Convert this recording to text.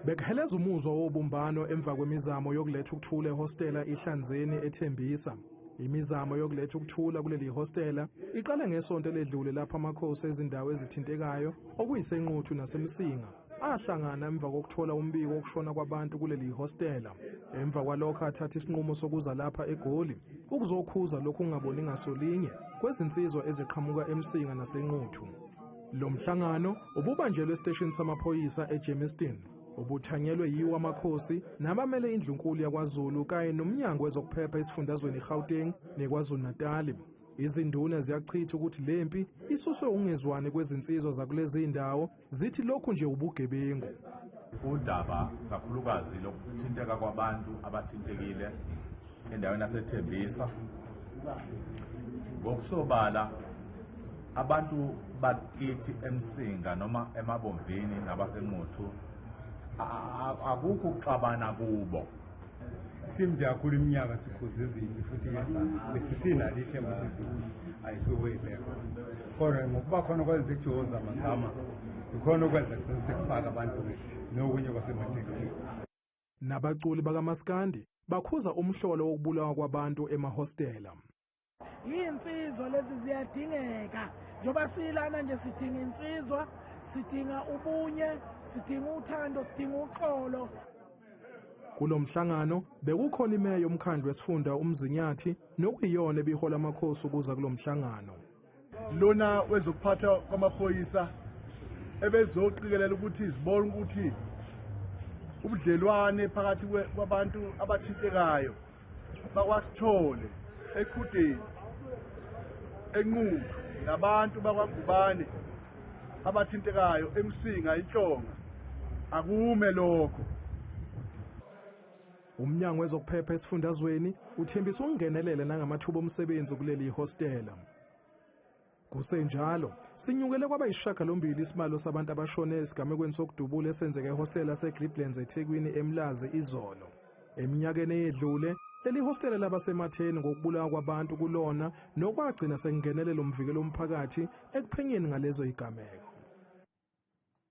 Bekuheleza umuzwa wobumbano emva kwemizamo yokuletha ukuthula ehostela ihlanzeni ethembisa. Imizamo yokuletha ukuthula kuleli hostela iqale ngesonto ledlule lapho Amakhosi ezindawo ezithintekayo okuyisenquthu nasemsinga ahlangana emva kokuthola umbiko wokushona kwabantu kuleli hostela. Emva kwalokho athatha isinqumo sokuza lapha eGoli ukuzokhuza lokhu ungaboni ngasolinye kwezinsizwa eziqhamuka emsinga nasenquthu. Lo mhlangano ububanjelwe esiteshini samaphoyisa eGermiston. Ubuthanyelwe yiwo Amakhosi nabamele indlu enkulu yakwaZulu kanye nomnyango wezokuphepha esifundazweni iGauteng neKwaZulu Natal. Izinduna ziyachitha ukuthi lempi isuswe ungezwani kwezinsizwa zakulezi indawo zithi lokhu nje ubugebengu. Udaba kakhulukazi lokuthinteka kwabantu abathintekile endaweni yasethembisa. Ngokusobala abantu bakithi emsinga noma emabomvini nabasenquthu akukho ukuxabana kubo. Simde kakhulu iminyaka sikhuze izinto futhi besisina lihle ukuthi ayisowele kodwa ngokuba khona kwenza ekujoza amagama ikhona okwenza sekufaka abantu nokunye kwasemateksini. Nabaculi bakaMaskandi bakhuza umhlolo wokubulawa kwabantu emahostela. Insizwa lezi ziyadingeka njoba silana nje sidinga insizwa, sidinga ubunye, sidinga uthando, sidinga uxolo. Kulo mhlangano bekukhona imeya yomkhandlu wesifunda umzinyathi nokuyiyona ebihola Amakhosi ukuza kulo mhlangano. Lona wezokuphatha kwamaphoyisa ebezoqikelela ukuthi izibone ukuthi ubudlelwane phakathi kwabantu abathintekayo bakwasithole eKhudeni enquthu nabantu bakwaGubane abathintekayo emsinga inhlonga akume lokho. Umnyango wezokuphepha esifundazweni uthembisa ukungenelela nangamathuba omsebenzi kuleli hostela. Kusenjalo sinyukele kwaba yishagalombili isibalo sabantu abashone esigamekweni sokudubula esenzeke ehostela seGriplands eThekwini eMlazi izolo. Eminyakeni eyedlule leli hostela labasematheni ngokubulawa kwabantu kulona nokwagcina sekungenelela umvikelo womphakathi ekuphenyeni ngalezo igameko.